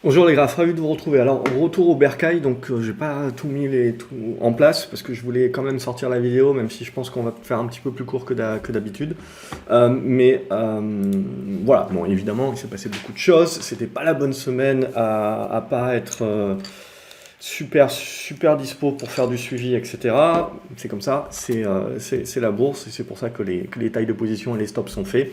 Bonjour les gars, ravi de vous retrouver. Alors, retour au bercail, donc j'ai pas tout mis tout en place parce que je voulais quand même sortir la vidéo, même si je pense qu'on va faire un petit peu plus court que d'habitude. Voilà, bon, évidemment, il s'est passé beaucoup de choses. C'était pas la bonne semaine à pas être super dispo pour faire du suivi, etc. C'est comme ça, c'est la bourse et c'est pour ça que les tailles de position et les stops sont faits.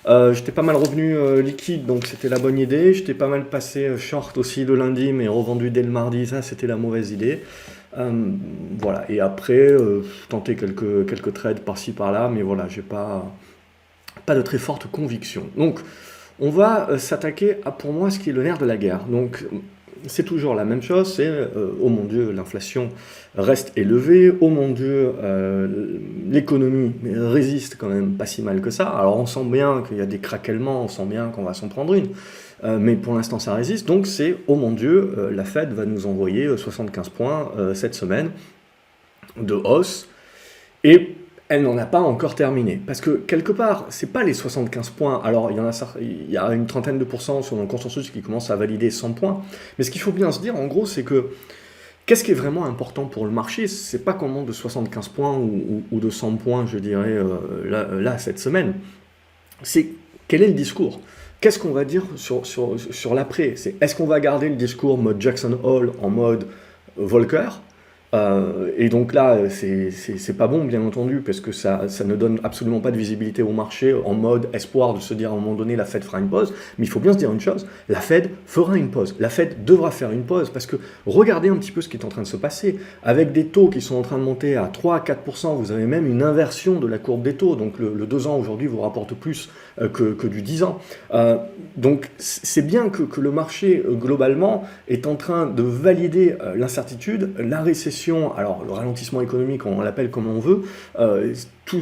J'étais pas mal revenu liquide, donc c'était la bonne idée. J'étais pas mal passé short aussi le lundi, mais revendu dès le mardi, ça c'était la mauvaise idée. Euh, voilà, et après, tenter quelques trades par-ci par-là, mais voilà, j'ai pas de très forte conviction. Donc, on va s'attaquer à pour moi ce qui est le nerf de la guerre. Donc, c'est toujours la même chose, c'est oh mon Dieu, l'inflation reste élevée, oh mon Dieu, l'économie résiste quand même pas si mal que ça. Alors on sent bien qu'il y a des craquements, on sent bien qu'on va s'en prendre une, mais pour l'instant ça résiste, donc c'est oh mon Dieu, la Fed va nous envoyer 75 points cette semaine de hausse, et elle n'en a pas encore terminé. Parce que quelque part, c'est pas les 75 points. Alors, il y a une trentaine de pourcents sur le consensus qui commence à valider 100 points. Mais ce qu'il faut bien se dire, en gros, c'est que qu'est-ce qui est vraiment important pour le marché? C'est pas qu'on monte de 75 points ou de 100 points, je dirais, là, cette semaine. C'est quel est le discours? Qu'est-ce qu'on va dire sur l'après? Est-ce qu'on va garder le discours mode Jackson Hole en mode Volcker? Et donc là, c'est pas bon, bien entendu, parce que ça ne donne absolument pas de visibilité au marché en mode espoir de se dire à un moment donné la Fed fera une pause. Mais il faut bien se dire une chose, la Fed fera une pause. La Fed devra faire une pause parce que regardez un petit peu ce qui est en train de se passer. Avec des taux qui sont en train de monter à 3 à 4%, vous avez même une inversion de la courbe des taux. Donc le 2 ans aujourd'hui vous rapporte plus que du 10 ans. Donc c'est bien que le marché globalement est en train de valider l'incertitude, la récession, alors le ralentissement économique, on l'appelle comme on veut, tout,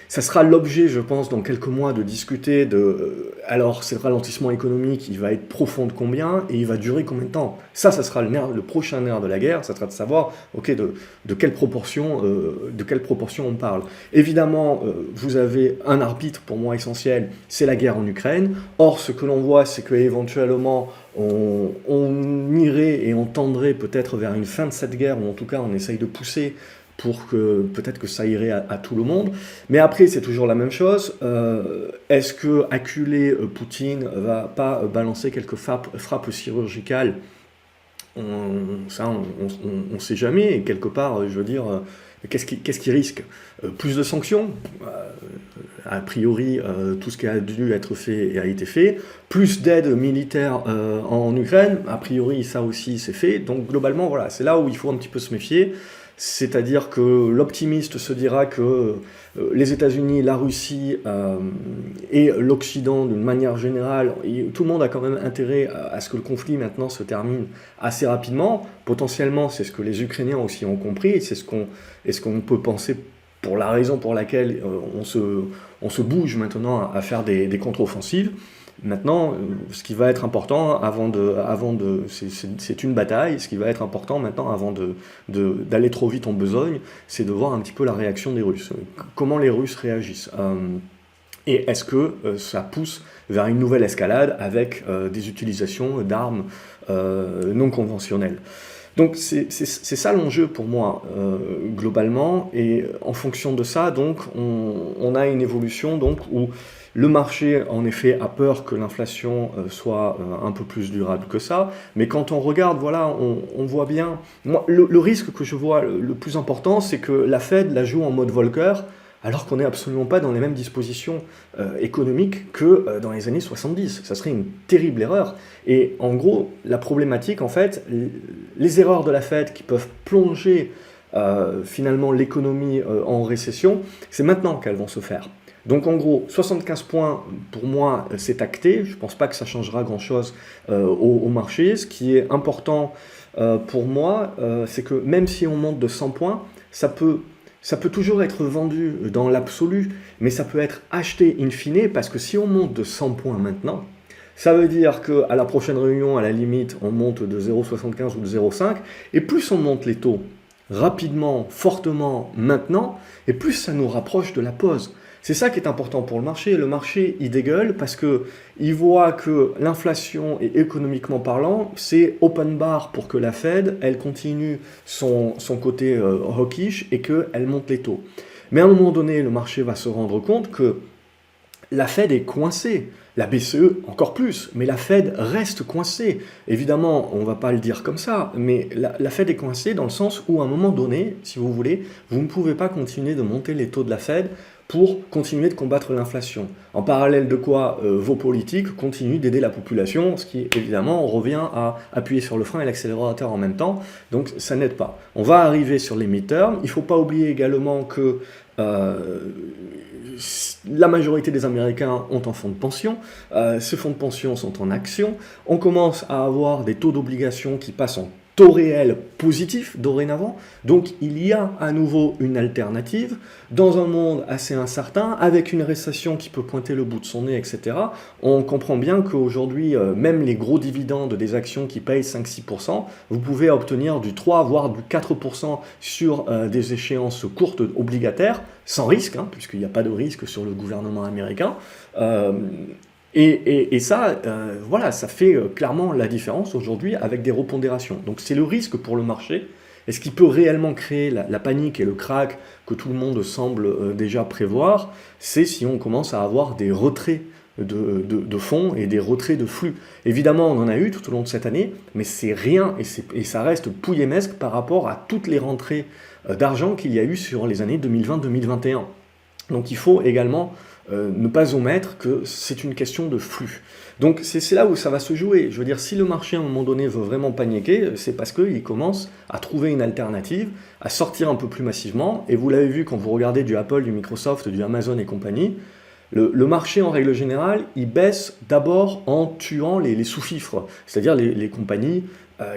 ça sera l'objet, je pense, dans quelques mois de discuter de alors ce ralentissement économique, il va être profond de combien et il va durer combien de temps. Ça sera le prochain nerf de la guerre, ça sera de savoir ok de quelle proportion on parle. Évidemment, vous avez un arbitre pour moi essentiel, c'est la guerre en Ukraine. Or, ce que l'on voit, c'est que éventuellement on irait et on tendrait peut-être vers une fin de cette guerre, ou en tout cas on essaye de pousser pour que peut-être que ça irait à tout le monde. Mais après, c'est toujours la même chose. Est-ce que acculer Poutine va pas balancer quelques frappes chirurgicales? Ça, on ne sait jamais. Et quelque part, je veux dire, qu'est-ce qui risque? Plus de sanctions? A priori, tout ce qui a dû être fait a été fait. Plus d'aide militaire en Ukraine? A priori, ça aussi, c'est fait. Donc, globalement, voilà, c'est là où il faut un petit peu se méfier. C'est-à-dire que l'optimiste se dira que les États-Unis, la Russie et l'Occident, d'une manière générale, tout le monde a quand même intérêt à ce que le conflit maintenant se termine assez rapidement. Potentiellement, c'est ce que les Ukrainiens aussi ont compris, et c'est ce qu'on peut penser pour la raison pour laquelle on se bouge maintenant à faire des contre-offensives. Maintenant, ce qui va être important c'est une bataille. Ce qui va être important maintenant, avant d'aller trop vite en besogne, c'est de voir un petit peu la réaction des Russes. Comment les Russes réagissent. Et est-ce que ça pousse vers une nouvelle escalade avec des utilisations d'armes non conventionnelles. Donc c'est ça l'enjeu pour moi globalement, et en fonction de ça donc on a une évolution donc où le marché en effet a peur que l'inflation soit un peu plus durable que ça, mais quand on regarde voilà on voit bien, moi le risque que je vois le plus important c'est que la Fed la joue en mode Volcker alors qu'on n'est absolument pas dans les mêmes dispositions économiques que dans les années 70. Ça serait une terrible erreur. Et en gros, la problématique, en fait, les erreurs de la Fed qui peuvent plonger finalement l'économie en récession, c'est maintenant qu'elles vont se faire. Donc en gros, 75 points, pour moi, c'est acté. Je ne pense pas que ça changera grand-chose au marché. Ce qui est important pour moi, c'est que même si on monte de 100 points, ça peut toujours être vendu dans l'absolu, mais ça peut être acheté in fine, parce que si on monte de 100 points maintenant, ça veut dire qu'à la prochaine réunion, à la limite, on monte de 0,75 ou de 0,5, et plus on monte les taux rapidement, fortement, maintenant, et plus ça nous rapproche de la pause. C'est ça qui est important pour le marché. Le marché, il dégueule parce qu'il voit que l'inflation, et économiquement parlant, c'est open bar pour que la Fed, elle continue son côté hawkish et qu'elle monte les taux. Mais à un moment donné, le marché va se rendre compte que la Fed est coincée. La BCE encore plus, mais la Fed reste coincée. Évidemment, on ne va pas le dire comme ça, mais la Fed est coincée dans le sens où à un moment donné, si vous voulez, vous ne pouvez pas continuer de monter les taux de la Fed pour continuer de combattre l'inflation. En parallèle de quoi vos politiques continuent d'aider la population, ce qui évidemment revient à appuyer sur le frein et l'accélérateur en même temps, donc ça n'aide pas. On va arriver sur les midterms, il ne faut pas oublier également que la majorité des Américains ont un fonds de pension, ces fonds de pension sont en actions, on commence à avoir des taux d'obligation qui passent en taux réel positif dorénavant, donc il y a à nouveau une alternative dans un monde assez incertain, avec une récession qui peut pointer le bout de son nez, etc. On comprend bien qu'aujourd'hui, même les gros dividendes des actions qui payent 5-6%, vous pouvez obtenir du 3 voire du 4% sur des échéances courtes obligataires, sans risque, hein, puisqu'il n'y a pas de risque sur le gouvernement américain. Et ça, voilà, ça fait clairement la différence aujourd'hui avec des repondérations. Donc c'est le risque pour le marché. Et ce qui peut réellement créer la panique et le krach que tout le monde semble déjà prévoir, c'est si on commence à avoir des retraits de fonds et des retraits de flux. Évidemment, on en a eu tout au long de cette année, mais c'est rien et ça reste pouillemesque par rapport à toutes les rentrées d'argent qu'il y a eu sur les années 2020-2021. Donc il faut également ne pas omettre que c'est une question de flux. Donc c'est là où ça va se jouer. Je veux dire, si le marché à un moment donné veut vraiment paniquer, c'est parce qu'il commence à trouver une alternative, à sortir un peu plus massivement. Et vous l'avez vu quand vous regardez du Apple, du Microsoft, du Amazon et compagnie, le marché en règle générale, il baisse d'abord en tuant les sous-fifres, c'est-à-dire les compagnies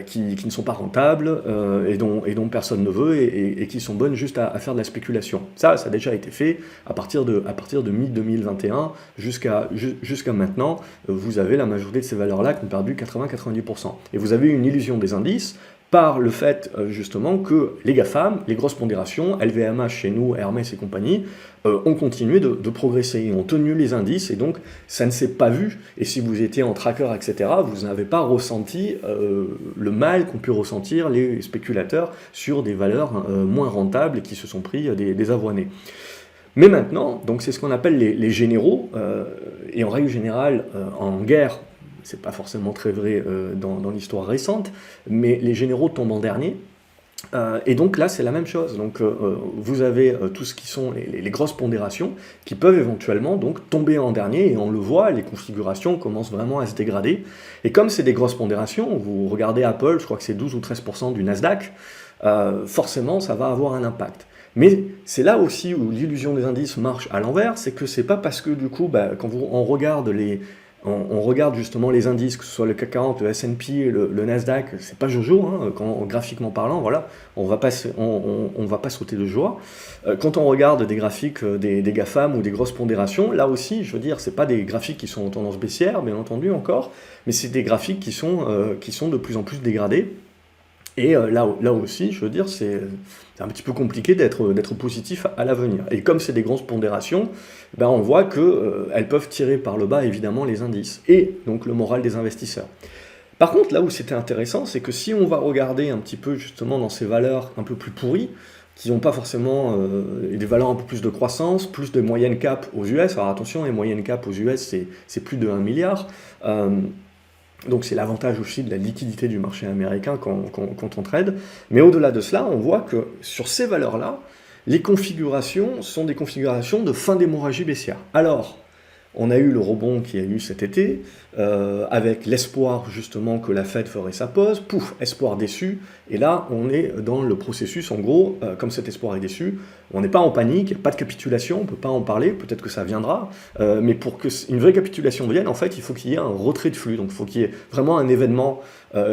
qui ne sont pas rentables et dont personne ne veut et qui sont bonnes juste à faire de la spéculation. Ça a déjà été fait à partir de mi-2021 jusqu'à maintenant. Vous avez la majorité de ces valeurs-là qui ont perdu 80-90%. Et vous avez une illusion des indices par le fait justement que les GAFAM, les grosses pondérations, LVMH chez nous, Hermès et compagnie, ont continué de progresser, ont tenu les indices, et donc ça ne s'est pas vu, et si vous étiez en tracker, etc., vous n'avez pas ressenti le mal qu'ont pu ressentir les spéculateurs sur des valeurs moins rentables et qui se sont pris des avoinés. Mais maintenant, donc c'est ce qu'on appelle les généraux, et en règle générale, en guerre, c'est pas forcément très vrai dans l'histoire récente, mais les généraux tombent en dernier, et donc là c'est la même chose. Donc vous avez tout ce qui sont les grosses pondérations qui peuvent éventuellement donc tomber en dernier, et on le voit, les configurations commencent vraiment à se dégrader. Et comme c'est des grosses pondérations, vous regardez Apple, je crois que c'est 12 ou 13% du Nasdaq, forcément ça va avoir un impact. Mais c'est là aussi où l'illusion des indices marche à l'envers, c'est que c'est pas parce que du coup, quand on regarde on regarde justement les indices, que ce soit le CAC 40, le S&P, le Nasdaq, c'est pas jojo, hein, graphiquement parlant, voilà, on va pas sauter de joie. Quand on regarde des graphiques des GAFAM ou des grosses pondérations, là aussi, je veux dire, c'est pas des graphiques qui sont en tendance baissière, bien entendu encore, mais c'est des graphiques qui sont de plus en plus dégradés. Et là aussi, je veux dire, c'est un petit peu compliqué d'être positif à l'avenir. Et comme c'est des grosses pondérations, on voit qu'elles peuvent tirer par le bas, évidemment, les indices, et donc le moral des investisseurs. Par contre, là où c'était intéressant, c'est que si on va regarder un petit peu justement dans ces valeurs un peu plus pourries, qui n'ont pas forcément des valeurs un peu plus de croissance, plus de moyenne cap aux US, alors attention, les moyennes cap aux US, c'est plus de 1 milliard, donc c'est l'avantage aussi de la liquidité du marché américain quand on trade. Mais au-delà de cela, on voit que sur ces valeurs-là, les configurations sont des configurations de fin d'hémorragie baissière. Alors, on a eu le rebond qu'il y a eu cet été, avec l'espoir justement que la Fed ferait sa pause, pouf, espoir déçu, et là on est dans le processus, en gros, comme cet espoir est déçu, on n'est pas en panique, pas de capitulation, on ne peut pas en parler, peut-être que ça viendra, mais pour qu'une vraie capitulation vienne, en fait, il faut qu'il y ait un retrait de flux, donc il faut qu'il y ait vraiment un événement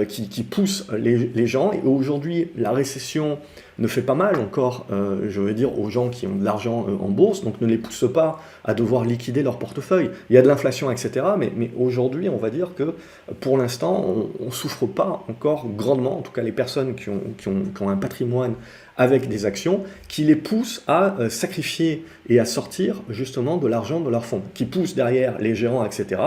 qui poussent les gens. Et aujourd'hui, la récession ne fait pas mal encore, je veux dire, aux gens qui ont de l'argent en bourse, donc ne les pousse pas à devoir liquider leur portefeuille. Il y a de l'inflation, etc. Mais aujourd'hui, on va dire que pour l'instant, on ne souffre pas encore grandement, en tout cas les personnes qui ont un patrimoine avec des actions, qui les poussent à sacrifier et à sortir justement de l'argent de leur fonds, qui poussent derrière les gérants, etc.,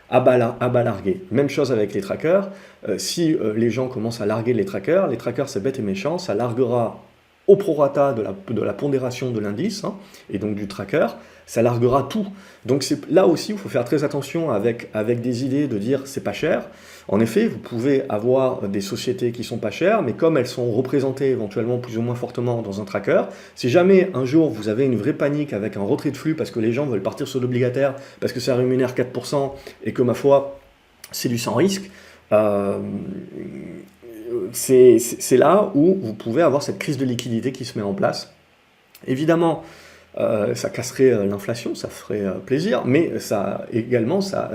à bas larguer. Même chose avec les trackers. Si les gens commencent à larguer les trackers c'est bête et méchant, ça larguera au prorata de la pondération de l'indice, hein, et donc du tracker, ça larguera tout. Donc c'est là aussi, il faut faire très attention avec des idées de dire c'est pas cher. En effet, vous pouvez avoir des sociétés qui sont pas chères, mais comme elles sont représentées éventuellement plus ou moins fortement dans un tracker, si jamais un jour vous avez une vraie panique avec un retrait de flux parce que les gens veulent partir sur l'obligataire, parce que ça rémunère 4% et que ma foi, c'est du sans risque, c'est là où vous pouvez avoir cette crise de liquidité qui se met en place. Évidemment, ça casserait l'inflation, ça ferait plaisir, mais ça également ça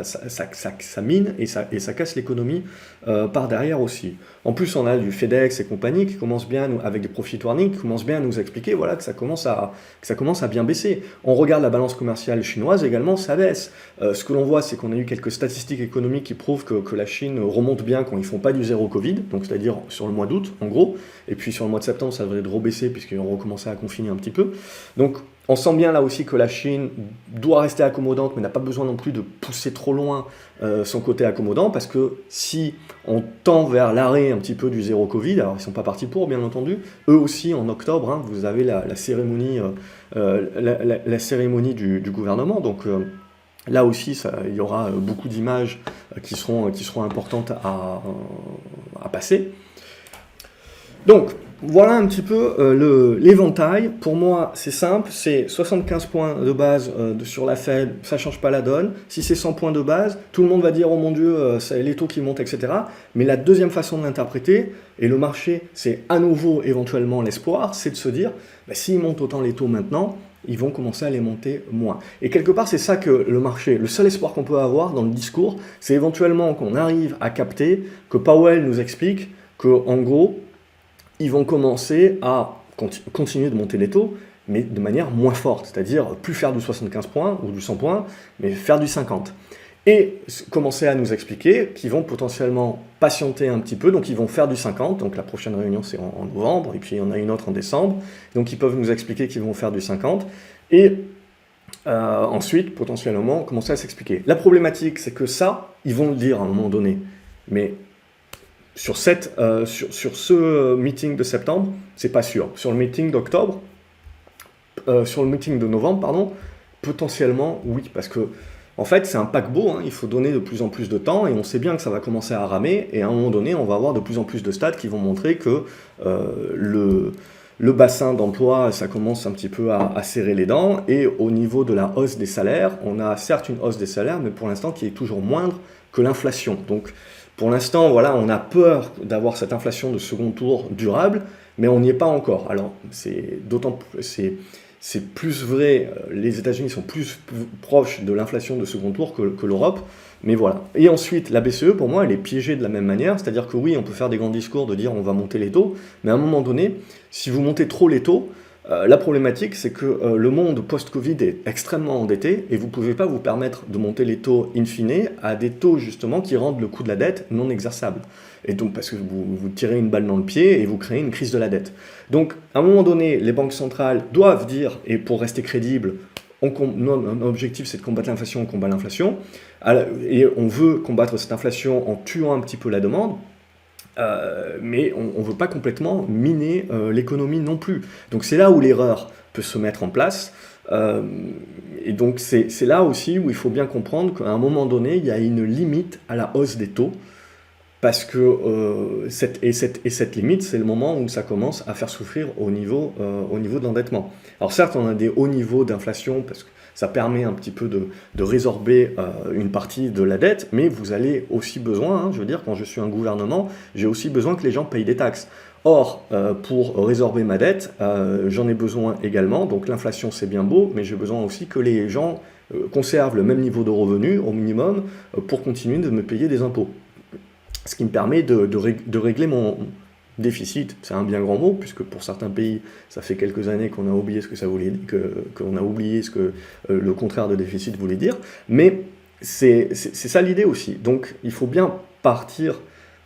mine et ça casse l'économie par derrière aussi. En plus, on a du FedEx et compagnie qui commencent bien, avec des profit warnings, qui commencent bien à nous expliquer voilà, que ça commence à bien baisser. On regarde la balance commerciale chinoise également, ça baisse. Ce que l'on voit, c'est qu'on a eu quelques statistiques économiques qui prouvent que la Chine remonte bien quand ils font pas du zéro Covid, donc c'est-à-dire sur le mois d'août en gros, et puis sur le mois de septembre ça devrait rebaisser puisqu'ils ont recommencé à confiner un petit peu. Donc on sent bien là aussi que la Chine doit rester accommodante, mais n'a pas besoin non plus de pousser trop loin son côté accommodant, parce que si on tend vers l'arrêt un petit peu du zéro Covid, alors ils ne sont pas partis pour, bien entendu, eux aussi en octobre, hein, vous avez la cérémonie, la cérémonie du gouvernement, donc là aussi il y aura beaucoup d'images qui seront importantes à passer. Donc, voilà un petit peu l'éventail. Pour moi, c'est simple, c'est 75 points de base sur la Fed, ça ne change pas la donne. Si c'est 100 points de base, tout le monde va dire « Oh mon Dieu, c'est les taux qui montent, etc. » Mais la deuxième façon de l'interpréter, et le marché, c'est à nouveau éventuellement l'espoir, c'est de se dire bah, « S'ils montent autant les taux maintenant, ils vont commencer à les monter moins. » Et quelque part, c'est ça que le marché, le seul espoir qu'on peut avoir dans le discours, c'est éventuellement qu'on arrive à capter, que Powell nous explique qu'en gros, ils vont commencer à continuer de monter les taux, mais de manière moins forte, c'est-à-dire plus faire du 75 points ou du 100 points, mais faire du 50. Et commencer à nous expliquer qu'ils vont potentiellement patienter un petit peu, donc ils vont faire du 50, donc la prochaine réunion c'est en novembre, et puis il y en a une autre en décembre, donc ils peuvent nous expliquer qu'ils vont faire du 50, et ensuite potentiellement commencer à s'expliquer. La problématique c'est que ça, ils vont le dire à un moment donné, mais sur ce meeting de septembre, c'est pas sûr. Sur le meeting d'octobre, sur le meeting de novembre, pardon, potentiellement oui, parce que en fait c'est un paquebot, hein, il faut donner de plus en plus de temps et on sait bien que ça va commencer à ramer et à un moment donné on va avoir de plus en plus de stats qui vont montrer que le bassin d'emploi, ça commence un petit peu à serrer les dents et au niveau de la hausse des salaires, on a certes une hausse des salaires, mais pour l'instant qui est toujours moindre que l'inflation. Donc pour l'instant, voilà, on a peur d'avoir cette inflation de second tour durable, mais on n'y est pas encore. Alors, c'est plus vrai, les États-Unis sont plus proches de l'inflation de second tour que l'Europe, mais voilà. Et ensuite, la BCE, pour moi, elle est piégée de la même manière, c'est-à-dire que oui, on peut faire des grands discours de dire on va monter les taux, mais à un moment donné, si vous montez trop les taux, la problématique, c'est que le monde post-Covid est extrêmement endetté et vous ne pouvez pas vous permettre de monter les taux in fine à des taux justement qui rendent le coût de la dette non exerçable. Et donc parce que vous tirez une balle dans le pied et vous créez une crise de la dette. Donc à un moment donné, les banques centrales doivent dire, et pour rester crédibles, notre objectif c'est de combattre l'inflation, on combat l'inflation, et on veut combattre cette inflation en tuant un petit peu la demande. Mais on ne veut pas complètement miner l'économie non plus. Donc c'est là où l'erreur peut se mettre en place. Et donc c'est là aussi où il faut bien comprendre qu'à un moment donné, il y a une limite à la hausse des taux. Parce que cette limite, c'est le moment où ça commence à faire souffrir au niveau de l'endettement. Alors certes, on a des hauts niveaux d'inflation, parce que ça permet un petit peu de résorber une partie de la dette, mais vous avez aussi besoin, hein, je veux dire, quand je suis un gouvernement, j'ai aussi besoin que les gens payent des taxes. Or, pour résorber ma dette, j'en ai besoin également, donc l'inflation c'est bien beau, mais j'ai besoin aussi que les gens conservent le même niveau de revenus au minimum pour continuer de me payer des impôts. ce qui me permet de régler mon déficit. C'est un bien grand mot, puisque pour certains pays, ça fait quelques années qu'on a oublié ce que ça voulait, qu'on a oublié ce que le contraire de déficit voulait dire, mais c'est ça l'idée aussi. Donc il faut bien partir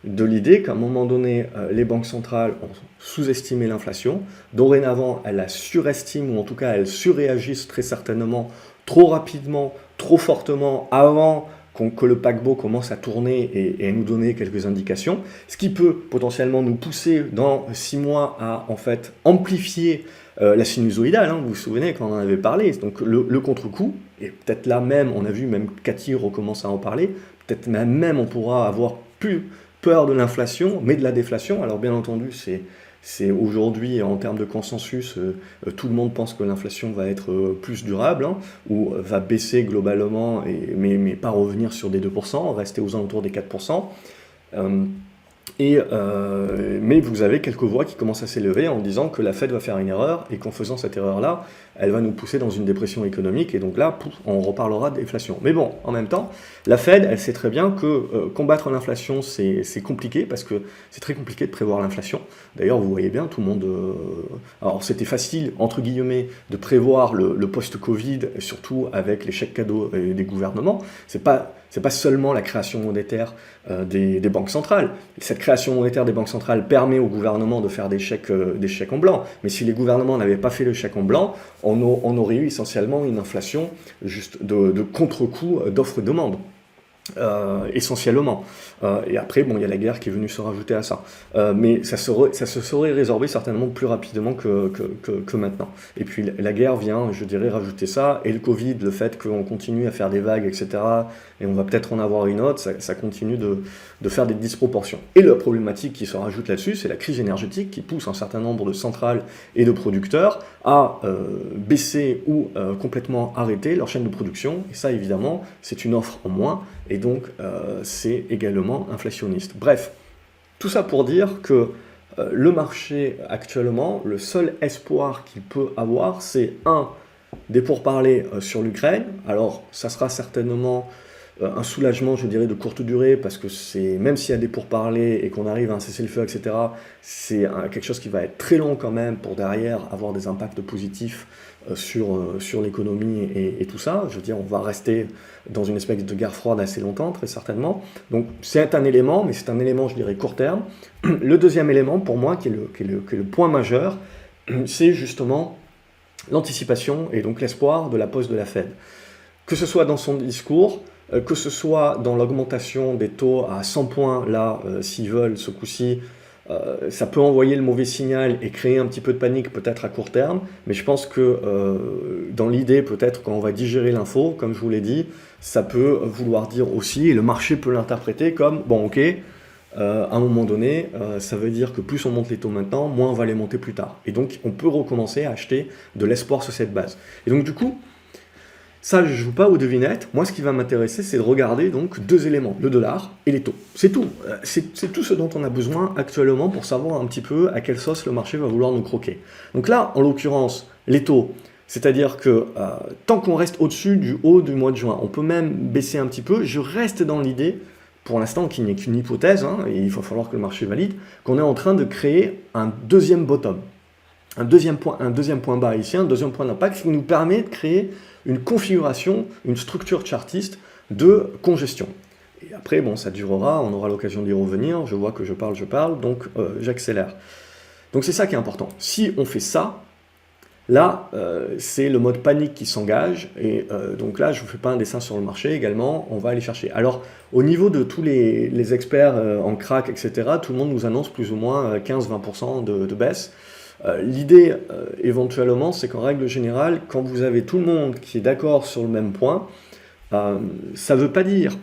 de l'idée qu'à un moment donné, les banques centrales ont sous-estimé l'inflation. Dorénavant, elles la surestiment, ou en tout cas, elles surréagissent très certainement, trop rapidement, trop fortement, avant que le paquebot commence à tourner et à nous donner quelques indications, ce qui peut potentiellement nous pousser dans 6 mois à en fait amplifier la sinusoïdale, hein, vous vous souvenez quand on en avait parlé, donc le contre-coup, et peut-être là même, on a vu même Cathy recommence à en parler, peut-être même on pourra avoir plus peur de l'inflation, mais de la déflation. Alors bien entendu, c'est aujourd'hui, en termes de consensus, tout le monde pense que l'inflation va être plus durable, hein, ou va baisser globalement, mais pas revenir sur des 2%, rester aux alentours des 4%. Mais vous avez quelques voix qui commencent à s'élever en disant que la Fed va faire une erreur et qu'en faisant cette erreur-là, elle va nous pousser dans une dépression économique et donc là, on reparlera d'inflation. Mais bon, en même temps, la Fed, elle sait très bien que combattre l'inflation, c'est compliqué parce que c'est très compliqué de prévoir l'inflation. D'ailleurs, vous voyez bien, tout le monde... alors, c'était facile, entre guillemets, de prévoir le post-Covid, surtout avec les chèques cadeaux des gouvernements. C'est pas seulement la création monétaire des banques centrales. Cette création monétaire des banques centrales permet au gouvernement de faire des chèques en blanc. Mais si les gouvernements n'avaient pas fait le chèque en blanc, on aurait eu essentiellement une inflation juste de contre-coup d'offre-demande. Essentiellement. Et après, bon, il y a la guerre qui est venue se rajouter à ça. Mais ça se serait résorbé certainement plus rapidement que maintenant. Et puis la guerre vient, je dirais, rajouter ça. Et le Covid, le fait qu'on continue à faire des vagues, etc., et on va peut-être en avoir une autre, ça continue de faire des disproportions. Et la problématique qui se rajoute là-dessus, c'est la crise énergétique qui pousse un certain nombre de centrales et de producteurs à baisser ou complètement arrêter leur chaîne de production. Et ça, évidemment, c'est une offre en moins. Et donc, c'est également inflationniste. Bref, tout ça pour dire que le marché, actuellement, le seul espoir qu'il peut avoir, c'est des pourparlers sur l'Ukraine. Alors, ça sera certainement un soulagement, je dirais, de courte durée, parce que même s'il y a des pourparlers et qu'on arrive à un cessez-le-feu, etc., c'est quelque chose qui va être très long quand même pour derrière avoir des impacts positifs sur l'économie et tout ça. Je veux dire, on va rester dans une espèce de guerre froide assez longtemps, très certainement. Donc c'est un élément, mais c'est un élément, je dirais, court terme. Le deuxième élément, pour moi, qui est le point majeur, c'est justement l'anticipation et donc l'espoir de la pause de la Fed. Que ce soit dans son discours, que ce soit dans l'augmentation des taux à 100 points, là, s'ils veulent, ce coup-ci, ça peut envoyer le mauvais signal et créer un petit peu de panique peut-être à court terme, mais je pense que dans l'idée, peut-être quand on va digérer l'info, comme je vous l'ai dit, ça peut vouloir dire aussi, et le marché peut l'interpréter comme, bon ok, à un moment donné, ça veut dire que plus on monte les taux maintenant, moins on va les monter plus tard. Et donc on peut recommencer à acheter de l'espoir sur cette base. Et donc du coup, ça, je ne joue pas aux devinettes. Moi, ce qui va m'intéresser, c'est de regarder donc 2 éléments, le dollar et les taux. C'est tout. C'est tout ce dont on a besoin actuellement pour savoir un petit peu à quelle sauce le marché va vouloir nous croquer. Donc là, en l'occurrence, les taux, c'est-à-dire que tant qu'on reste au-dessus du haut du mois de juin, on peut même baisser un petit peu. Je reste dans l'idée, pour l'instant, qui n'est qu'une hypothèse, hein, et il va falloir que le marché valide, qu'on est en train de créer un deuxième bottom. Un deuxième point bas ici, un deuxième point d'impact qui nous permet de créer une configuration, une structure chartiste de congestion. Et après, bon, ça durera, on aura l'occasion d'y revenir, je vois que je parle, donc j'accélère. Donc c'est ça qui est important. Si on fait ça, là, c'est le mode panique qui s'engage, et donc là, je ne vous fais pas un dessin sur le marché également, on va aller chercher. Alors, au niveau de tous les experts en crack, etc., tout le monde nous annonce plus ou moins 15-20% de baisse. L'idée, éventuellement, c'est qu'en règle générale, quand vous avez tout le monde qui est d'accord sur le même point, ça veut pas dire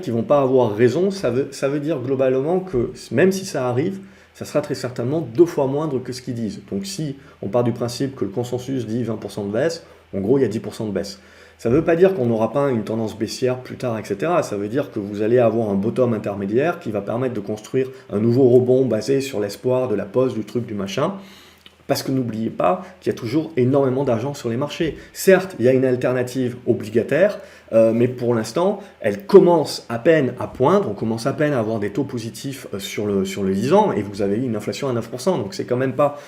qu'ils vont pas avoir raison, ça veut dire globalement que même si ça arrive, ça sera très certainement 2 fois moindre que ce qu'ils disent. Donc si on part du principe que le consensus dit 20% de baisse, en gros il y a 10% de baisse. Ça ne veut pas dire qu'on n'aura pas une tendance baissière plus tard, etc. Ça veut dire que vous allez avoir un bottom intermédiaire qui va permettre de construire un nouveau rebond basé sur l'espoir de la pause, du truc, du machin. Parce que n'oubliez pas qu'il y a toujours énormément d'argent sur les marchés. Certes, il y a une alternative obligataire, mais pour l'instant, elle commence à peine à poindre, on commence à peine à avoir des taux positifs sur le 10 ans, et vous avez une inflation à 9%, donc c'est quand même pas,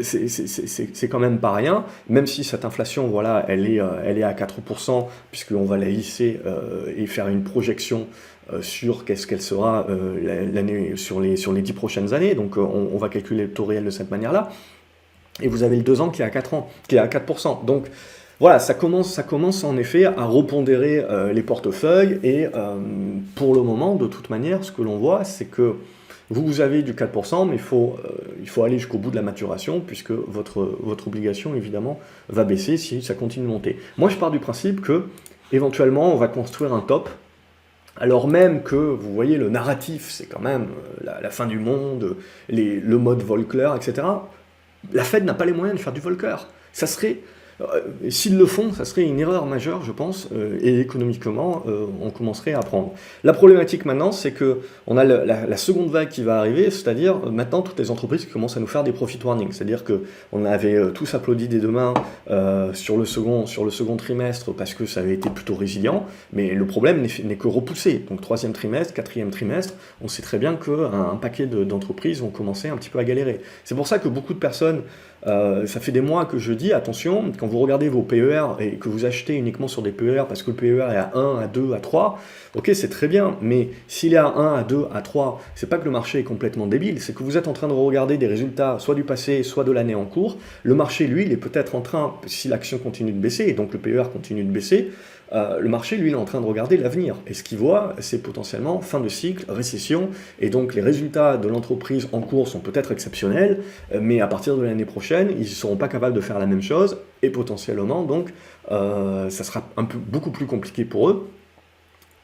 c'est quand même pas rien, même si cette inflation, voilà, elle est à 4%, puisqu'on va la lisser et faire une projection sur qu'est-ce qu'elle sera l'année sur les 10 prochaines années. Donc on va calculer le taux réel de cette manière-là. Et vous avez le 2 ans qui est à 4 ans, qui est à 4%. Donc voilà, ça commence en effet à repondérer les portefeuilles. Et pour le moment, de toute manière, ce que l'on voit, c'est que vous avez du 4%, mais il faut aller jusqu'au bout de la maturation, puisque votre obligation, évidemment, va baisser si ça continue de monter. Moi, je pars du principe que, éventuellement, on va construire un top, alors même que, vous voyez, le narratif, c'est quand même la fin du monde, le mode Volcker, etc. La Fed n'a pas les moyens de faire du Volcker. Ça serait, s'ils le font, ça serait une erreur majeure, je pense, et économiquement, on commencerait à prendre. La problématique maintenant, c'est que on a la seconde vague qui va arriver, c'est-à-dire maintenant toutes les entreprises qui commencent à nous faire des profit warnings, c'est-à-dire que on avait tous applaudi dès demain sur le second trimestre parce que ça avait été plutôt résilient, mais le problème n'est que repoussé. Donc troisième trimestre, quatrième trimestre, on sait très bien qu'un paquet d'entreprises vont commencer un petit peu à galérer. C'est pour ça que beaucoup de personnes, ça fait des mois que je dis, attention, quand vous regardez vos PER et que vous achetez uniquement sur des PER parce que le PER est à 1, à 2, à 3, ok, c'est très bien, mais s'il est à 1, à 2, à 3, c'est pas que le marché est complètement débile, c'est que vous êtes en train de regarder des résultats soit du passé, soit de l'année en cours. Le marché, lui, il est peut-être en train, si l'action continue de baisser, et donc le PER continue de baisser, le marché, lui, il est en train de regarder l'avenir. Et ce qu'il voit, c'est potentiellement fin de cycle, récession, et donc les résultats de l'entreprise en cours sont peut-être exceptionnels, mais à partir de l'année prochaine, ils ne seront pas capables de faire la même chose, et potentiellement, donc, ça sera beaucoup plus compliqué pour eux.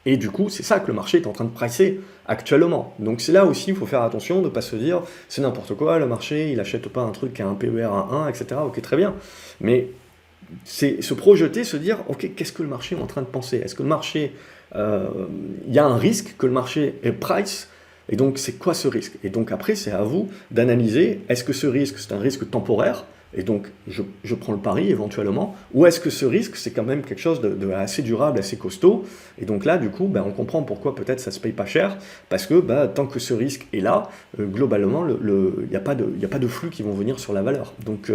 Et du coup, c'est ça que le marché est en train de pricer actuellement. Donc c'est là aussi, il faut faire attention de ne pas se dire, c'est n'importe quoi, le marché, il n'achète pas un truc qui a un PER à 1, etc. Ok, très bien. Mais c'est se projeter, se dire, ok, qu'est-ce que le marché est en train de penser? Est-ce que le marché, il y a un risque que le marché est price? Et donc, c'est quoi ce risque? Et donc après, c'est à vous d'analyser, est-ce que ce risque, c'est un risque temporaire? Et donc, je prends le pari éventuellement, ou est-ce que ce risque, c'est quand même quelque chose de assez durable, assez costaud? Et donc là, du coup, on comprend pourquoi peut-être ça se paye pas cher, parce que tant que ce risque est là, globalement, il n'y a pas de flux qui vont venir sur la valeur. Donc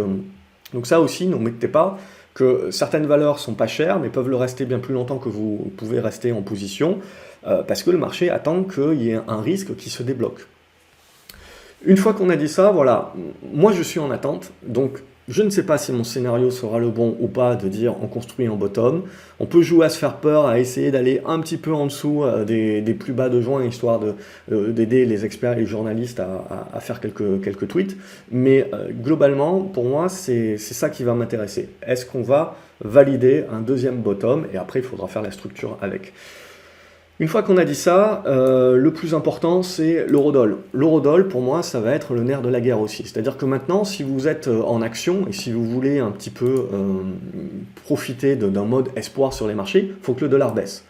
ça aussi, n'omettez pas que certaines valeurs sont pas chères, mais peuvent le rester bien plus longtemps que vous pouvez rester en position, parce que le marché attend qu'il y ait un risque qui se débloque. Une fois qu'on a dit ça, voilà, moi je suis en attente, donc je ne sais pas si mon scénario sera le bon ou pas de dire on construit en bottom. On peut jouer à se faire peur, à essayer d'aller un petit peu en dessous des plus bas de juin, histoire d'aider les experts et les journalistes à faire quelques tweets. Mais globalement, pour moi, c'est ça qui va m'intéresser. Est-ce qu'on va valider un deuxième bottom? Et après, il faudra faire la structure avec. Une fois qu'on a dit ça, le plus important, c'est l'eurodoll. L'eurodoll, pour moi, ça va être le nerf de la guerre aussi. C'est-à-dire que maintenant, si vous êtes en action et si vous voulez un petit peu profiter d'un mode espoir sur les marchés, il faut que le dollar baisse.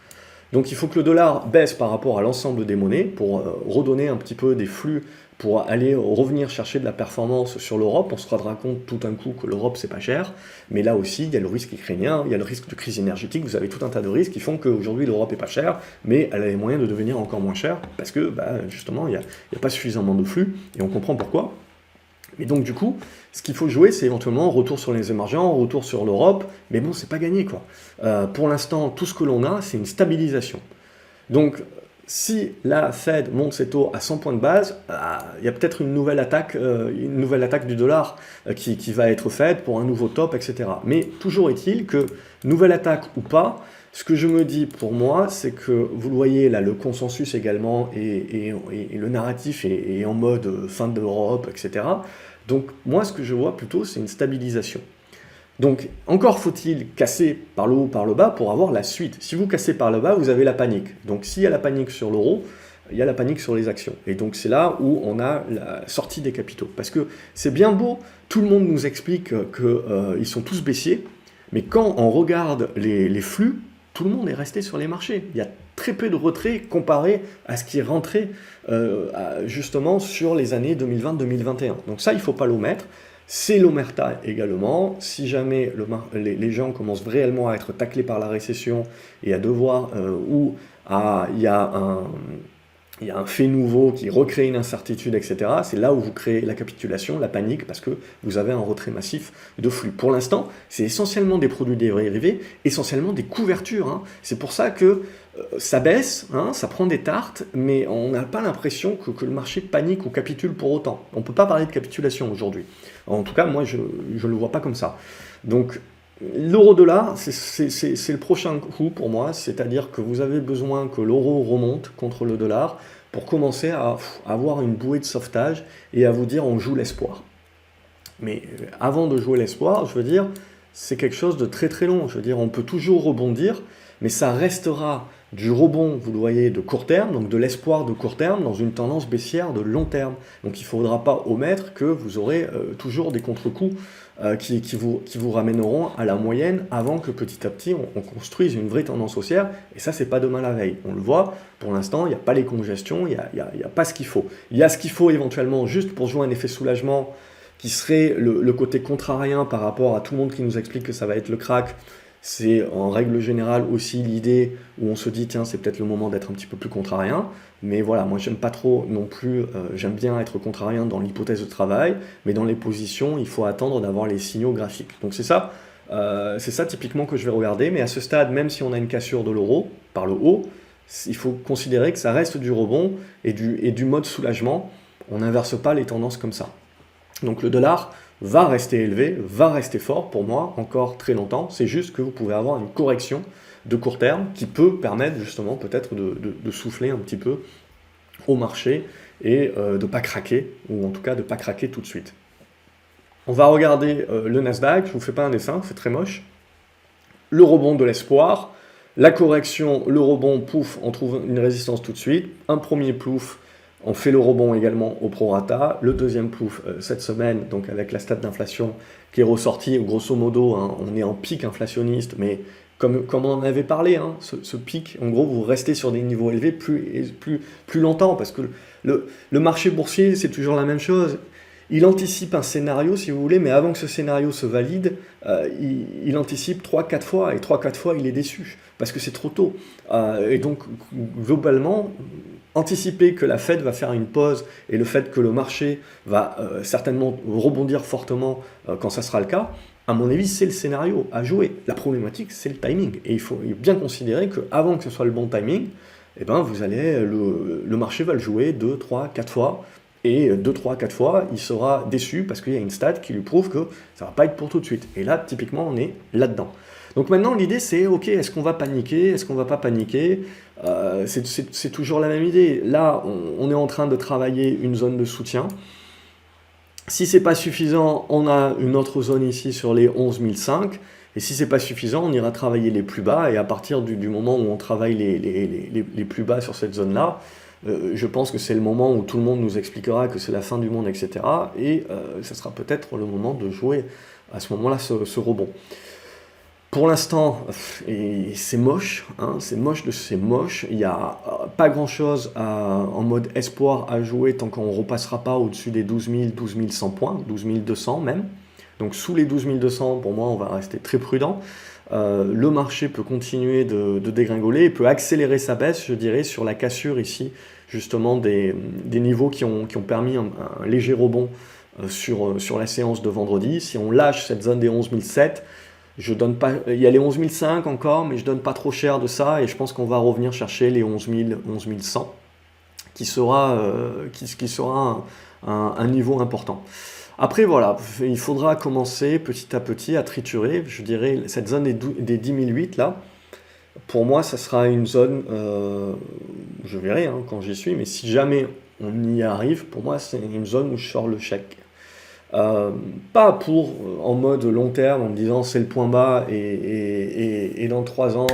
Donc il faut que le dollar baisse par rapport à l'ensemble des monnaies pour redonner un petit peu des flux, pour revenir chercher de la performance sur l'Europe. On se rendra compte tout d'un coup que l'Europe, c'est pas cher. Mais là aussi, il y a le risque ukrainien, il y a le risque de crise énergétique. Vous avez tout un tas de risques qui font qu'aujourd'hui, l'Europe est pas chère, mais elle a les moyens de devenir encore moins chère parce que, justement, il n'y a pas suffisamment de flux. Et on comprend pourquoi. Et donc, du coup, ce qu'il faut jouer, c'est éventuellement retour sur les émergents, retour sur l'Europe. Mais bon, c'est pas gagné, quoi. Pour l'instant, tout ce que l'on a, c'est une stabilisation. Donc, si la Fed monte ses taux à 100 points de base, il y a peut-être une nouvelle attaque du dollar qui va être faite pour un nouveau top, etc. Mais toujours est-il que, nouvelle attaque ou pas, ce que je me dis pour moi, c'est que, vous le voyez là, le consensus également et le narratif est en mode fin de l'Europe, etc. Donc moi, ce que je vois plutôt, c'est une stabilisation. Donc, encore faut-il casser par le haut, par le bas pour avoir la suite. Si vous cassez par le bas, vous avez la panique. Donc, s'il y a la panique sur l'euro, il y a la panique sur les actions. Et donc, c'est là où on a la sortie des capitaux. Parce que c'est bien beau, tout le monde nous explique qu'ils sont tous baissiers, mais quand on regarde les flux, tout le monde est resté sur les marchés. Il y a très peu de retrait comparé à ce qui est rentré justement sur les années 2020-2021. Donc ça, il ne faut pas l'omettre. C'est l'omerta également. Si jamais les gens commencent réellement à être taclés par la récession et à devoir, il y a un fait nouveau qui recrée une incertitude, etc. C'est là où vous créez la capitulation, la panique, parce que vous avez un retrait massif de flux. Pour l'instant, c'est essentiellement des produits dérivés, essentiellement des couvertures, hein. C'est pour ça que ça baisse, hein, ça prend des tartes, mais on n'a pas l'impression que le marché panique ou capitule pour autant. On ne peut pas parler de capitulation aujourd'hui. En tout cas, moi, je ne le vois pas comme ça. Donc, l'euro-dollar, c'est le prochain coup pour moi, c'est-à-dire que vous avez besoin que l'euro remonte contre le dollar pour commencer à avoir une bouée de sauvetage et à vous dire on joue l'espoir. Mais avant de jouer l'espoir, je veux dire, c'est quelque chose de très très long. Je veux dire, on peut toujours rebondir, mais ça restera du rebond, vous le voyez, de court terme, donc de l'espoir de court terme dans une tendance baissière de long terme. Donc il ne faudra pas omettre que vous aurez toujours des contre-coups qui vous ramèneront à la moyenne avant que petit à petit on construise une vraie tendance haussière. Et ça, c'est pas demain la veille. On le voit, pour l'instant, il n'y a pas les congestions, il n'y a pas ce qu'il faut. Il y a ce qu'il faut éventuellement juste pour jouer un effet soulagement qui serait le côté contrarien par rapport à tout le monde qui nous explique que ça va être le crack. C'est en règle générale aussi l'idée où on se dit tiens c'est peut-être le moment d'être un petit peu plus contrarien, mais voilà, moi j'aime pas trop non plus, j'aime bien être contrarien dans l'hypothèse de travail, mais dans les positions il faut attendre d'avoir les signaux graphiques. Donc c'est ça typiquement que je vais regarder, mais à ce stade, même si on a une cassure de l'euro par le haut, il faut considérer que ça reste du rebond et du mode soulagement, on n'inverse pas les tendances comme ça. Donc le dollar va rester élevé, va rester fort pour moi encore très longtemps. C'est juste que vous pouvez avoir une correction de court terme qui peut permettre justement peut-être de souffler un petit peu au marché et de ne pas craquer, ou en tout cas de ne pas craquer tout de suite. On va regarder le Nasdaq, je ne vous fais pas un dessin, c'est très moche. Le rebond de l'espoir, la correction, le rebond, pouf, on trouve une résistance tout de suite, un premier plouf. On fait le rebond également au prorata, le deuxième plouf cette semaine, donc avec la stat d'inflation qui est ressortie, grosso modo, hein, on est en pic inflationniste, mais comme on en avait parlé, hein, ce pic, en gros, vous restez sur des niveaux élevés plus longtemps, parce que le marché boursier, c'est toujours la même chose. Il anticipe un scénario, si vous voulez, mais avant que ce scénario se valide, il anticipe 3-4 fois, et 3-4 fois, il est déçu, parce que c'est trop tôt. Et donc, globalement, anticiper que la Fed va faire une pause et le fait que le marché va certainement rebondir fortement quand ça sera le cas, à mon avis, c'est le scénario à jouer. La problématique, c'est le timing. Et il faut bien considérer qu'avant que ce soit le bon timing, eh ben, le marché va le jouer 2, 3, 4 fois. Et 2, 3, 4 fois, il sera déçu parce qu'il y a une stat qui lui prouve que ça ne va pas être pour tout de suite. Et là, typiquement, on est là-dedans. Donc maintenant, l'idée, c'est, ok, est-ce qu'on va paniquer? Est-ce qu'on ne va pas paniquer? C'est toujours la même idée. Là, on est en train de travailler une zone de soutien. Si ce n'est pas suffisant, on a une autre zone ici sur les 11 005. Et si ce n'est pas suffisant, on ira travailler les plus bas. Et à partir du moment où on travaille les plus bas sur cette zone-là, je pense que c'est le moment où tout le monde nous expliquera que c'est la fin du monde, etc. Et ce sera peut-être le moment de jouer à ce moment-là ce rebond. Pour l'instant, c'est moche, hein, c'est moche. Il n'y a pas grand-chose en mode espoir à jouer tant qu'on ne repassera pas au-dessus des 12 000, 12 100 points, 12 200 même. Donc sous les 12 200, pour moi, on va rester très prudent. Le marché peut continuer de dégringoler, il peut accélérer sa baisse, je dirais, sur la cassure ici, justement des niveaux qui ont permis un léger rebond sur la séance de vendredi. Si on lâche cette zone des 11 007, je donne pas, il y a les 11 005 encore, mais je donne pas trop cher de ça, et je pense qu'on va revenir chercher les 11 000, 11 100, qui sera un niveau important. Après, voilà, il faudra commencer petit à petit à triturer, je dirais, cette zone des 10 008, là, pour moi, ça sera une zone, je verrai hein, quand j'y suis, mais si jamais on y arrive, pour moi, c'est une zone où je sors le chèque. Pas en mode long terme en me disant c'est le point bas et dans 3 ans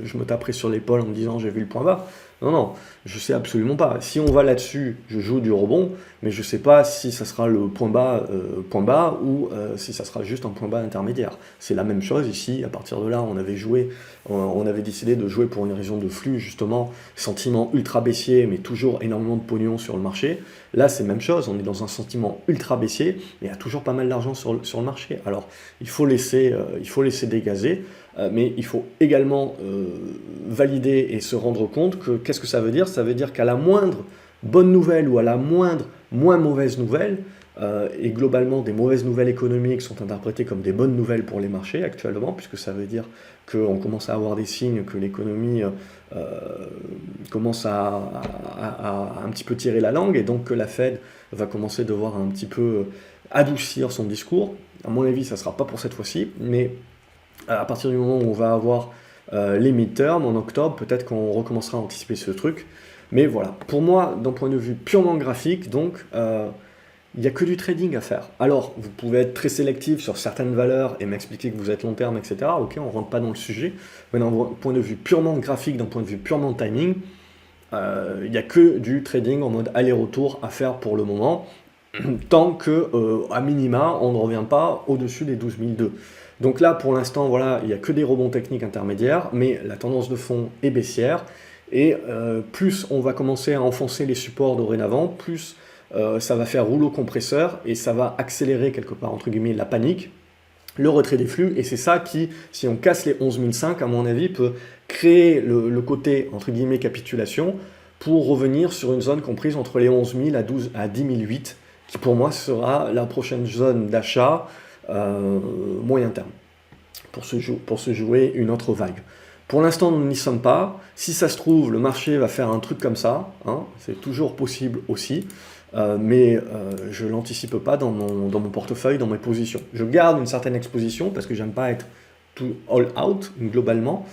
je me taperai sur l'épaule en me disant j'ai vu le point bas. Non, non, je sais absolument pas. Si on va là-dessus, je joue du rebond, mais je sais pas si ça sera le point bas ou si ça sera juste un point bas intermédiaire. C'est la même chose ici. À partir de là, on avait décidé de jouer pour une raison de flux, justement, sentiment ultra baissier, mais toujours énormément de pognon sur le marché. Là, c'est la même chose. On est dans un sentiment ultra baissier, mais il y a toujours pas mal d'argent sur le marché. Alors, il faut laisser dégazer. Mais il faut également valider et se rendre compte que qu'est-ce que ça veut dire? Ça veut dire qu'à la moindre bonne nouvelle ou à la moindre moins mauvaise nouvelle, et globalement des mauvaises nouvelles économiques sont interprétées comme des bonnes nouvelles pour les marchés actuellement, puisque ça veut dire qu'on commence à avoir des signes que l'économie commence à un petit peu tirer la langue, et donc que la Fed va commencer à devoir un petit peu adoucir son discours. À mon avis, ça ne sera pas pour cette fois-ci, mais à partir du moment où on va avoir les midterms en octobre, peut-être qu'on recommencera à anticiper ce truc. Mais voilà, pour moi, d'un point de vue purement graphique, donc, il n'y a que du trading à faire. Alors, vous pouvez être très sélectif sur certaines valeurs et m'expliquer que vous êtes long terme, etc. Ok, on ne rentre pas dans le sujet. Mais d'un point de vue purement graphique, d'un point de vue purement timing, il n'y a que du trading en mode aller-retour à faire pour le moment, tant que, à minima, on ne revient pas au-dessus des 12 002. Donc là, pour l'instant, voilà, il n'y a que des rebonds techniques intermédiaires, mais la tendance de fond est baissière. Et plus on va commencer à enfoncer les supports dorénavant, plus ça va faire rouleau compresseur et ça va accélérer quelque part, entre guillemets, la panique, le retrait des flux. Et c'est ça qui, si on casse les 11 500, à mon avis, peut créer le côté, entre guillemets, capitulation pour revenir sur une zone comprise entre les 11 000 à 10 008, qui pour moi sera la prochaine zone d'achat moyen terme, pour se jouer une autre vague. Pour l'instant, nous n'y sommes pas. Si ça se trouve, le marché va faire un truc comme ça, hein, c'est toujours possible aussi, mais je ne l'anticipe pas dans mon portefeuille, dans mes positions. Je garde une certaine exposition parce que j'aime pas être tout all out globalement,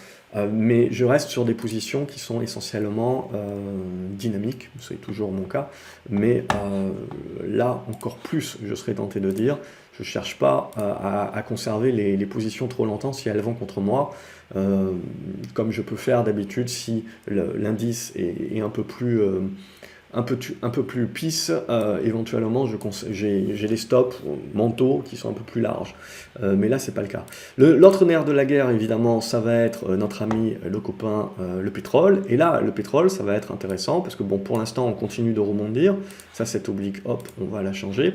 mais je reste sur des positions qui sont essentiellement dynamiques, c'est toujours mon cas, mais là encore plus, je serais tenté de dire, je ne cherche pas à conserver les positions trop longtemps si elles vont contre moi, comme je peux faire d'habitude si l'indice est un peu plus pisse, éventuellement j'ai des stops mentaux qui sont un peu plus larges, mais là c'est pas le cas. L'autre nerf de la guerre, évidemment, ça va être notre ami, le copain, le pétrole, et là le pétrole ça va être intéressant parce que bon, pour l'instant on continue de rebondir, ça cette oblique, hop, on va la changer,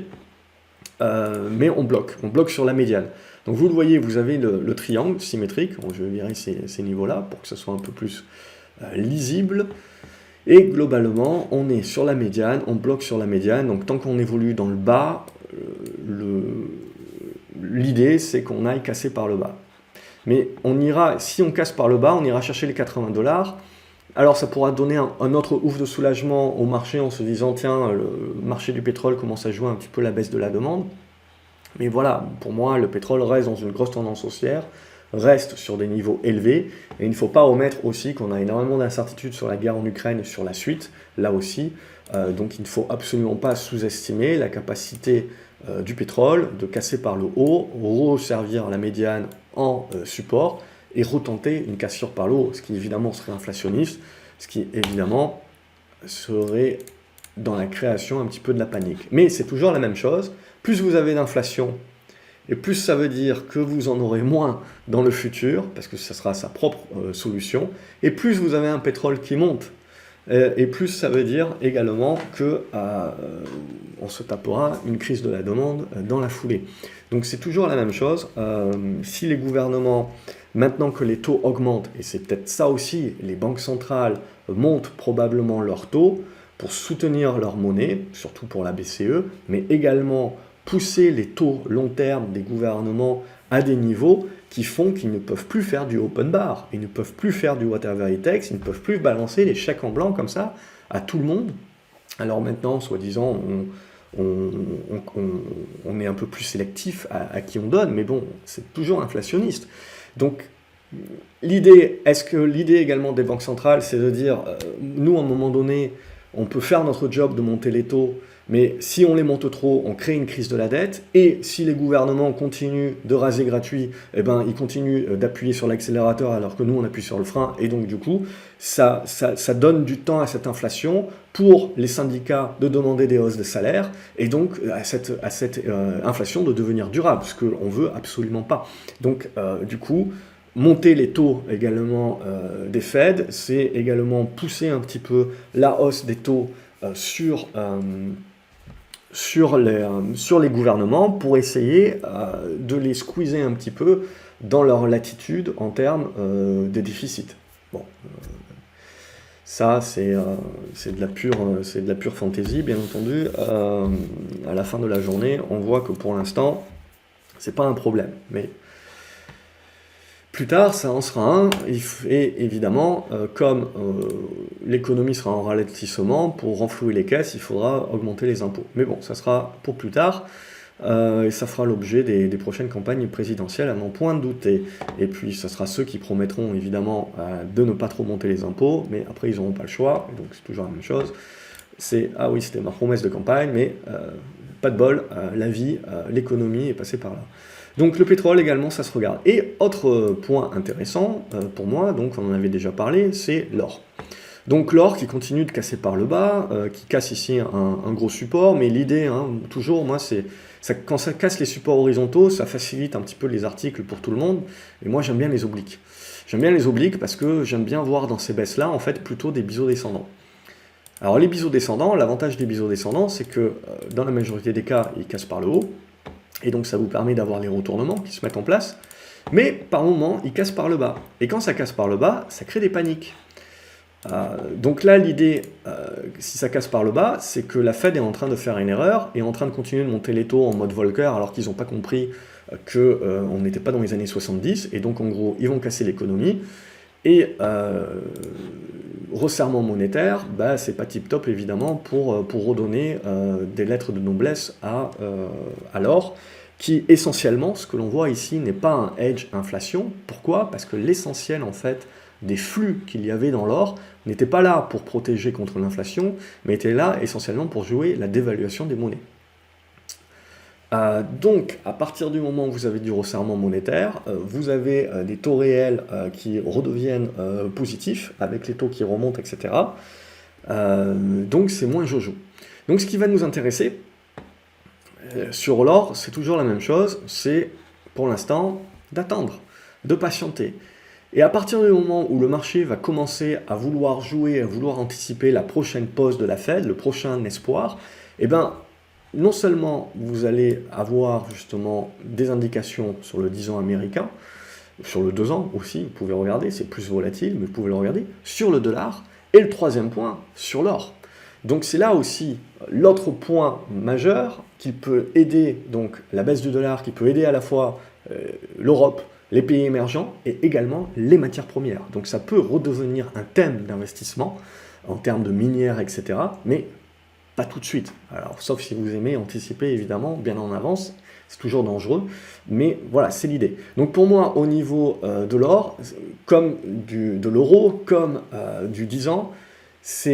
mais on bloque sur la médiane. Donc vous le voyez, vous avez le triangle symétrique, je vais virer ces niveaux-là pour que ça soit un peu plus lisible. Et globalement, on est sur la médiane, on bloque sur la médiane, donc tant qu'on évolue dans le bas, l'idée c'est qu'on aille casser par le bas. Mais si on casse par le bas, on ira chercher les 80 $. Alors ça pourra donner un autre ouf de soulagement au marché en se disant tiens, le marché du pétrole commence à jouer un petit peu la baisse de la demande. Mais voilà, pour moi, le pétrole reste dans une grosse tendance haussière, reste sur des niveaux élevés, et il ne faut pas omettre aussi qu'on a énormément d'incertitudes sur la guerre en Ukraine et sur la suite, là aussi, donc il ne faut absolument pas sous-estimer la capacité du pétrole de casser par le haut, resservir la médiane en support, et retenter une cassure par le haut, ce qui évidemment serait inflationniste, ce qui évidemment serait dans la création un petit peu de la panique. Mais c'est toujours la même chose, plus vous avez d'inflation, et plus ça veut dire que vous en aurez moins dans le futur, parce que ça sera sa propre solution, et plus vous avez un pétrole qui monte, et plus ça veut dire également que on se tapera une crise de la demande dans la foulée. Donc c'est toujours la même chose, si les gouvernements, maintenant que les taux augmentent, et c'est peut-être ça aussi, les banques centrales montent probablement leurs taux pour soutenir leur monnaie, surtout pour la BCE, mais également pousser les taux long terme des gouvernements à des niveaux qui font qu'ils ne peuvent plus faire du open bar, ils ne peuvent plus faire du whatever it takes, ils ne peuvent plus balancer les chèques en blanc comme ça à tout le monde. Alors maintenant, soi-disant, on est un peu plus sélectif à qui on donne, mais bon, c'est toujours inflationniste. Donc, est-ce que l'idée également des banques centrales, c'est de dire, nous, à un moment donné, on peut faire notre job de monter les taux, mais si on les monte trop, on crée une crise de la dette, et si les gouvernements continuent de raser gratuit, eh ben, ils continuent d'appuyer sur l'accélérateur alors que nous, on appuie sur le frein, et donc du coup, ça donne du temps à cette inflation pour les syndicats de demander des hausses de salaire, et donc à cette inflation de devenir durable, ce qu'on ne veut absolument pas. Donc du coup, monter les taux également des Fed, c'est également pousser un petit peu la hausse des taux sur les gouvernements pour essayer de les squeezer un petit peu dans leur latitude en termes des déficits. Bon, ça c'est de la pure fantaisie, bien entendu. À la fin de la journée, on voit que pour l'instant, c'est pas un problème. Mais plus tard, ça en sera un, et évidemment, comme l'économie sera en ralentissement, pour renflouer les caisses, il faudra augmenter les impôts. Mais bon, ça sera pour plus tard, et ça fera l'objet des prochaines campagnes présidentielles, à n'en point douter. Et puis, ça sera ceux qui promettront, évidemment, de ne pas trop monter les impôts, mais après, ils n'auront pas le choix, et donc c'est toujours la même chose. Ah oui, c'était ma promesse de campagne, mais pas de bol, la vie, l'économie est passée par là. Donc le pétrole également, ça se regarde. Et autre point intéressant pour moi, donc on en avait déjà parlé, c'est l'or. Donc l'or qui continue de casser par le bas, qui casse ici un gros support, mais l'idée, toujours, moi, c'est quand ça casse les supports horizontaux, ça facilite un petit peu les articles pour tout le monde, et moi j'aime bien les obliques. J'aime bien les obliques parce que j'aime bien voir dans ces baisses-là, en fait, plutôt des biseaux descendants. Alors les biseaux descendants, l'avantage des biseaux descendants, c'est que dans la majorité des cas, ils cassent par le haut, et donc ça vous permet d'avoir les retournements qui se mettent en place, mais par moment, ils cassent par le bas. Et quand ça casse par le bas, ça crée des paniques. Donc là, l'idée, si ça casse par le bas, c'est que la Fed est en train de faire une erreur, et en train de continuer de monter les taux en mode Volcker, alors qu'ils n'ont pas compris qu'on n'était pas dans les années 70, et donc en gros, ils vont casser l'économie, et resserrement monétaire, c'est pas tip-top évidemment pour redonner des lettres de noblesse à l'or, qui essentiellement, ce que l'on voit ici, n'est pas un hedge inflation. Pourquoi ? Parce que l'essentiel en fait des flux qu'il y avait dans l'or n'était pas là pour protéger contre l'inflation, mais était là essentiellement pour jouer la dévaluation des monnaies. Donc, à partir du moment où vous avez du resserrement monétaire, vous avez des taux réels qui redeviennent positifs, avec les taux qui remontent, etc. Donc, c'est moins jojo. Donc, ce qui va nous intéresser sur l'or, c'est toujours la même chose, c'est pour l'instant d'attendre, de patienter. Et à partir du moment où le marché va commencer à vouloir jouer, à vouloir anticiper la prochaine pause de la Fed, le prochain espoir, eh ben, non seulement vous allez avoir justement des indications sur le 10 ans américain, sur le 2 ans aussi, vous pouvez regarder, c'est plus volatile, mais vous pouvez le regarder, sur le dollar, et le troisième point, sur l'or. Donc c'est là aussi l'autre point majeur qui peut aider, donc la baisse du dollar, qui peut aider à la fois l'Europe, les pays émergents, et également les matières premières. Donc ça peut redevenir un thème d'investissement, en termes de minières, etc., mais pas tout de suite. Alors, sauf si vous aimez anticiper, évidemment, bien en avance, c'est toujours dangereux, mais voilà, c'est l'idée. Donc pour moi, au niveau de l'or, comme de l'euro, comme du 10 ans,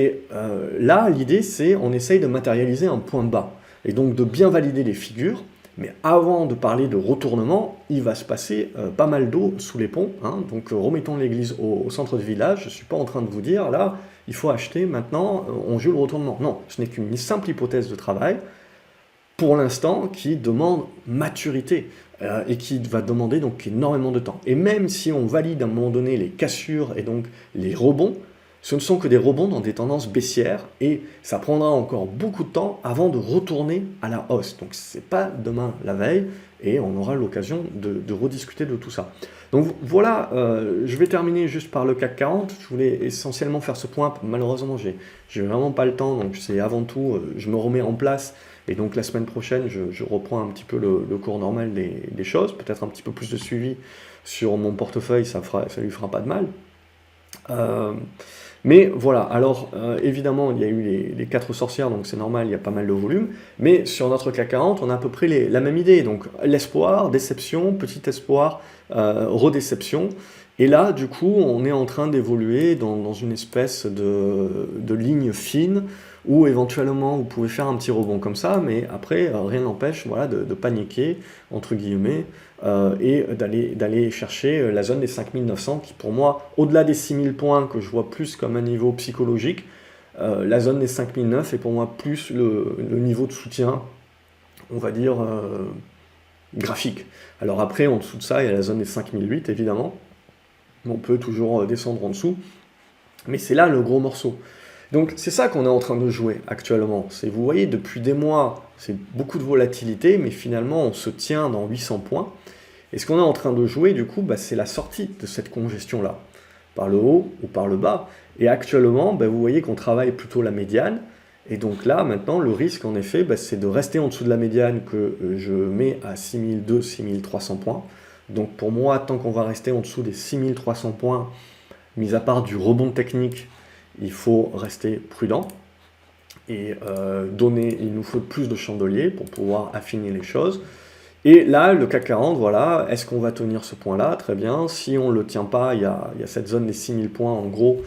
là, l'idée, c'est on essaye de matérialiser un point bas, et donc de bien valider les figures, mais avant de parler de retournement, il va se passer pas mal d'eau sous les ponts, donc remettons l'église au centre du village, je ne suis pas en train de vous dire, là, il faut acheter maintenant, on joue le retournement. Non, ce n'est qu'une simple hypothèse de travail, pour l'instant, qui demande maturité, et qui va demander donc énormément de temps. Et même si on valide à un moment donné les cassures et donc les rebonds, ce ne sont que des rebonds dans des tendances baissières, et ça prendra encore beaucoup de temps avant de retourner à la hausse. Donc ce n'est pas demain la veille, et on aura l'occasion de rediscuter de tout ça. Donc voilà, je vais terminer juste par le CAC 40. Je voulais essentiellement faire ce point. Malheureusement, j'ai vraiment pas le temps, donc c'est avant tout, je me remets en place. Et donc la semaine prochaine, je reprends un petit peu le cours normal des choses. Peut-être un petit peu plus de suivi sur mon portefeuille, ça lui fera pas de mal. Mais voilà, alors évidemment, il y a eu les 4 sorcières, donc c'est normal, il y a pas mal de volume. Mais sur notre CAC 40, on a à peu près la même idée. Donc l'espoir, déception, petit espoir, redéception. Et là, du coup, on est en train d'évoluer dans une espèce de ligne fine où éventuellement vous pouvez faire un petit rebond comme ça, mais après, rien n'empêche voilà, de paniquer, entre guillemets, et d'aller chercher la zone des 5900 qui, pour moi, au-delà des 6000 points que je vois plus comme un niveau psychologique, la zone des 5009 est pour moi plus le niveau de soutien, on va dire, graphique. Alors après, en dessous de ça, il y a la zone des 5008, évidemment. On peut toujours descendre en dessous, mais c'est là le gros morceau. Donc c'est ça qu'on est en train de jouer actuellement. Vous voyez, depuis des mois, c'est beaucoup de volatilité, mais finalement on se tient dans 800 points. Et ce qu'on est en train de jouer, du coup, c'est la sortie de cette congestion-là, par le haut ou par le bas. Et actuellement, vous voyez qu'on travaille plutôt la médiane. Et donc là, maintenant, le risque, en effet, c'est de rester en dessous de la médiane que je mets à 6200, 6300 points. Donc pour moi, tant qu'on va rester en dessous des 6300 points, mis à part du rebond technique, il faut rester prudent et il nous faut plus de chandeliers pour pouvoir affiner les choses. Et là, le CAC 40, voilà, est-ce qu'on va tenir ce point-là? Très bien. Si on ne le tient pas, il y a cette zone des 6000 points, en gros,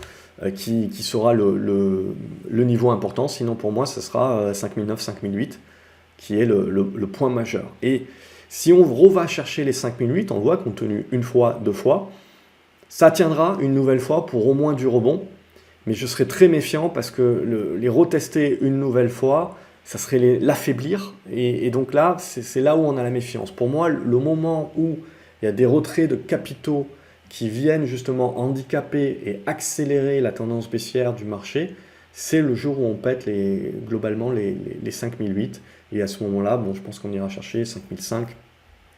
qui sera le niveau important. Sinon, pour moi, ce sera 5009, 5008, qui est le point majeur. Et si on va chercher les 5008, on voit qu'on tenu une fois, deux fois, ça tiendra une nouvelle fois pour au moins du rebond, mais je serais très méfiant parce que les retester une nouvelle fois, ça serait l'affaiblir, et donc là, c'est là où on a la méfiance. Pour moi, le moment où il y a des retraits de capitaux qui viennent justement handicaper et accélérer la tendance baissière du marché, c'est le jour où on pète globalement les 5008, et à ce moment-là, bon, je pense qu'on ira chercher 5005,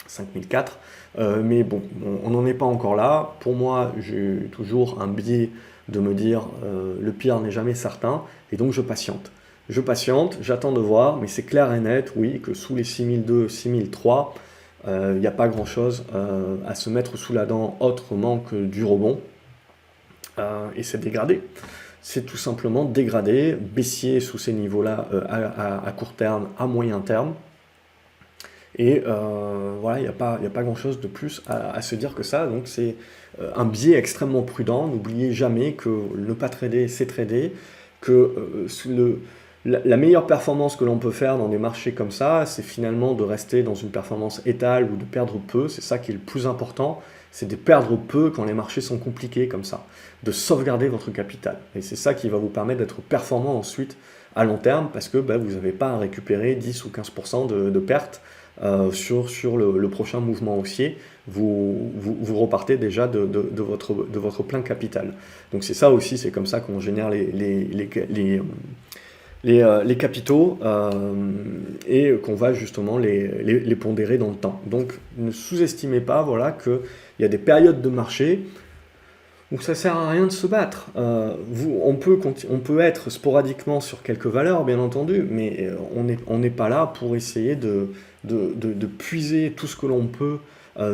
5004, mais bon, on n'en est pas encore là. Pour moi, j'ai toujours un biais de me dire le pire n'est jamais certain, et donc je patiente. Je patiente, j'attends de voir, mais c'est clair et net, oui, que sous les 6002, 6003, il n'y a pas grand-chose à se mettre sous la dent autrement que du rebond, et c'est dégradé. C'est tout simplement dégradé, baissier sous ces niveaux-là à court terme, à moyen terme. Et voilà, il n'y a pas grand-chose de plus à se dire que ça. Donc c'est un biais extrêmement prudent. N'oubliez jamais que ne pas trader, c'est trader. Que la meilleure performance que l'on peut faire dans des marchés comme ça, c'est finalement de rester dans une performance étale ou de perdre peu. C'est ça qui est le plus important. C'est de perdre peu quand les marchés sont compliqués comme ça. De sauvegarder votre capital. Et c'est ça qui va vous permettre d'être performant ensuite à long terme, parce que vous n'avez pas à récupérer 10 ou 15% de pertes sur le prochain mouvement haussier. Vous repartez déjà de votre plein capital. Donc c'est ça aussi, c'est comme ça qu'on génère les capitaux et qu'on va justement les pondérer dans le temps. Donc ne sous-estimez pas voilà, qu'il y a des périodes de marché où ça ne sert à rien de se battre. On peut être sporadiquement sur quelques valeurs, bien entendu, mais on n'est pas là pour essayer de puiser tout ce que l'on peut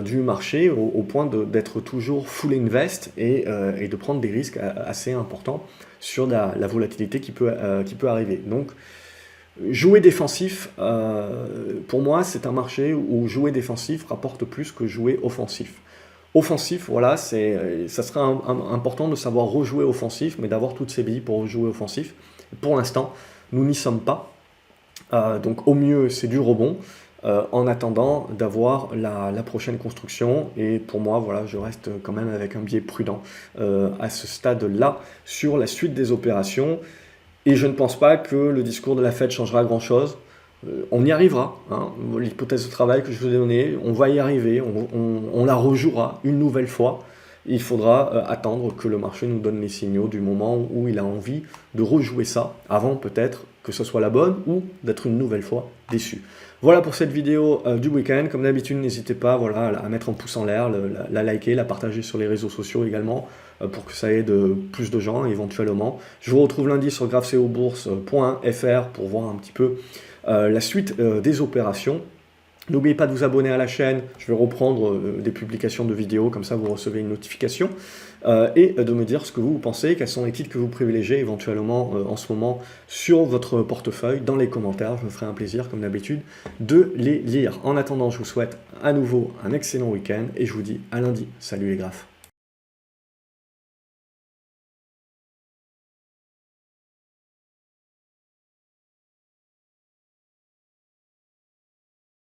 du marché au point d'être toujours full invest et de prendre des risques assez importants sur la volatilité qui peut arriver. Donc, jouer défensif, pour moi, c'est un marché où jouer défensif rapporte plus que jouer offensif. Offensif, voilà, ça serait important de savoir rejouer offensif, mais d'avoir toutes ces billes pour rejouer offensif. Pour l'instant, nous n'y sommes pas. Donc au mieux, c'est du rebond, en attendant d'avoir la prochaine construction. Et pour moi, voilà, je reste quand même avec un biais prudent à ce stade-là sur la suite des opérations. Et je ne pense pas que le discours de la Fed changera grand-chose. On y arrivera, hein. L'hypothèse de travail que je vous ai donnée, on va y arriver, on la rejouera une nouvelle fois. Il faudra attendre que le marché nous donne les signaux du moment où il a envie de rejouer ça, avant peut-être que ce soit la bonne ou d'être une nouvelle fois déçu. Voilà pour cette vidéo du week-end. Comme d'habitude, n'hésitez pas voilà, à mettre un pouce en l'air, la liker, la partager sur les réseaux sociaux également, pour que ça aide plus de gens éventuellement. Je vous retrouve lundi sur graphcobourse.fr pour voir un petit peu la suite des opérations. N'oubliez pas de vous abonner à la chaîne, je vais reprendre des publications de vidéos, comme ça vous recevez une notification, et de me dire ce que vous pensez, quels sont les titres que vous privilégiez éventuellement en ce moment sur votre portefeuille, dans les commentaires. Je me ferai un plaisir, comme d'habitude, de les lire. En attendant, je vous souhaite à nouveau un excellent week-end, et je vous dis à lundi. Salut les graphes.